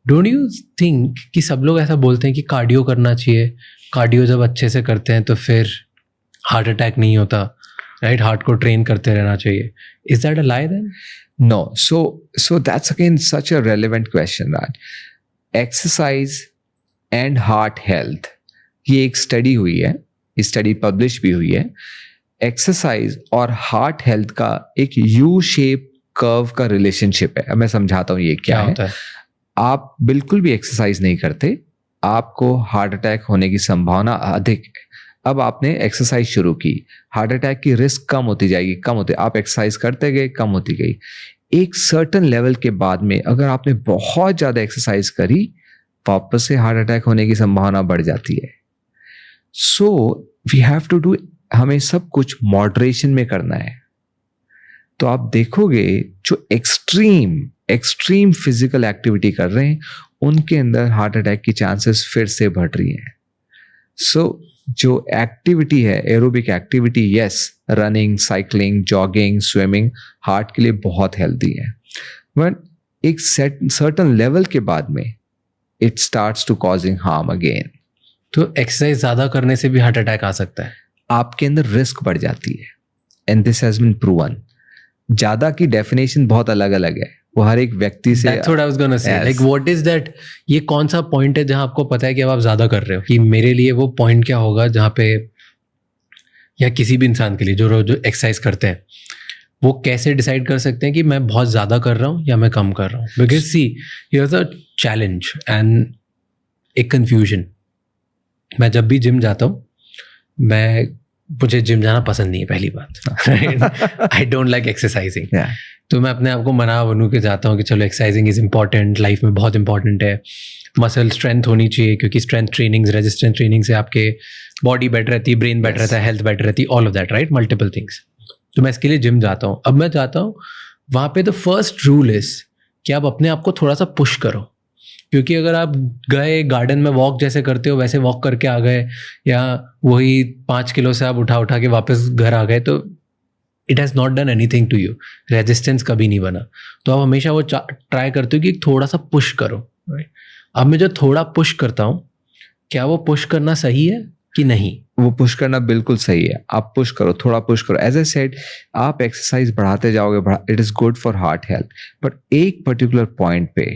Don't you think कि सब लोग ऐसा बोलते हैं कि कार्डियो करना चाहिए, कार्डियो जब अच्छे से करते हैं तो फिर हार्ट अटैक नहीं होता, राइट? हार्ट को ट्रेन करते रहना चाहिए. Is that a lie then? No. So that's again such a relevant question, Raj. Exercise and heart health. ये एक स्टडी हुई है, स्टडी पब्लिश भी हुई है. एक्सरसाइज और हार्ट हेल्थ का एक यू शेप कर्व का रिलेशनशिप है. अब मैं समझाता हूँ ये क्या होता है. है? आप बिल्कुल भी एक्सरसाइज नहीं करते, आपको हार्ट अटैक होने की संभावना अधिक है. अब आपने एक्सरसाइज शुरू की, हार्ट अटैक की रिस्क कम होती जाएगी, कम होती, आप एक्सरसाइज करते गए, कम होती गई. एक सर्टन लेवल के बाद में अगर आपने बहुत ज्यादा एक्सरसाइज करी, वापस से हार्ट अटैक होने की संभावना बढ़ जाती है. So we have to do, हमें सब कुछ मॉडरेशन में करना है. तो आप देखोगे जो एक्सट्रीम फिजिकल एक्टिविटी कर रहे हैं, उनके अंदर हार्ट अटैक की चांसेस फिर से बढ़ रही हैं. सो जो एक्टिविटी है, aerobic activity, yes, running, cycling, jogging, swimming, heart के लिए बहुत हेल्दी है. बट एक सर्टन लेवल के बाद में it starts to causing harm again. तो एक्सरसाइज ज़्यादा करने से भी हार्ट अटैक आ सकता है? आपके अंदर रिस्क बढ़ जाती है, and this has been proven. ज़्यादा की डेफिनेशन बहुत अलग अलग है, वो हर एक व्यक्ति से. That's what I was gonna say. Yes. Like what is that? ये कौन सा पॉइंट है जहां आपको पता है कि अब आप ज्यादा कर रहे हो? कि मेरे लिए वो पॉइंट क्या होगा जहां पे, या किसी भी इंसान के लिए जो रोज एक्सरसाइज करते हैं, वो कैसे डिसाइड कर सकते हैं कि मैं बहुत ज्यादा कर रहा हूँ या मैं कम कर रहा हूँ? Because see, here's a challenge and एक कंफ्यूजन. मैं जब भी जिम जाता हूँ, मुझे जिम जाना पसंद नहीं है, पहली बात. I don't like exercising. तो मैं अपने आप को मना बनू के जाता हूँ कि चलो एक्सरसाइजिंग इज़ इम्पॉर्टेंट, लाइफ में बहुत इंपॉर्टेंट है, मसल स्ट्रेंथ होनी चाहिए, क्योंकि स्ट्रेंथ ट्रेनिंग, रेजिस्टेंस ट्रेनिंग से आपके बॉडी बेटर रहती है, ब्रेन बेटर रहता है, हेल्थ बेटर रहती है, all of that, right? Multiple things. तो मैं इसके लिए जिम जाता हूँ. अब मैं जाता हूँ वहाँ पे, द फर्स्ट रूल इज कि आप अपने आप को थोड़ा सा पुश करो. क्योंकि अगर आप गए गार्डन में वॉक जैसे करते हो वैसे वॉक करके आ गए, या वही 5 किलो से आप उठा के वापस घर आ गए, तो it has not done anything to you. Resistance कभी नहीं बना. तो आप हमेशा वो ट्राई करते हो कि थोड़ा सा पुश करो. अब मैं जो थोड़ा पुश करता हूँ, क्या वो पुश करना सही है कि नहीं? वो पुश करना बिल्कुल सही है. आप पुश करो, थोड़ा पुश करो. एज आई सेड, आप एक्सरसाइज बढ़ाते जाओगे, it is good for heart health. But एक पर्टिकुलर पॉइंट पे,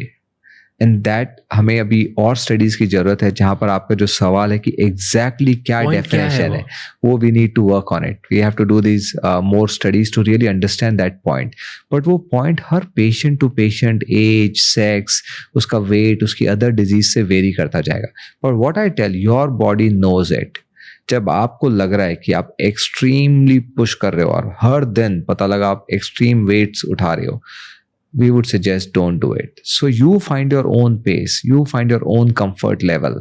एंड दैट हमें अभी और स्टडीज की जरूरत है, जहां पर आपका जो सवाल है कि एग्जैक्टली क्या डेफिनेशन है, वो we need to work on it. We have to do this more studies to really understand that point. But वो पॉइंट हर patient to patient, age, sex, उसका वेट, उसकी अदर डिजीज से वेरी करता जाएगा. But what I tell, your body knows it. जब आपको लग रहा है कि आप एक्सट्रीमली पुश कर रहे हो और हर दिन पता लगा आप एक्सट्रीम वेट्स उठा रहे हो, we would suggest don't do it. So you find your own pace, you find your own comfort level.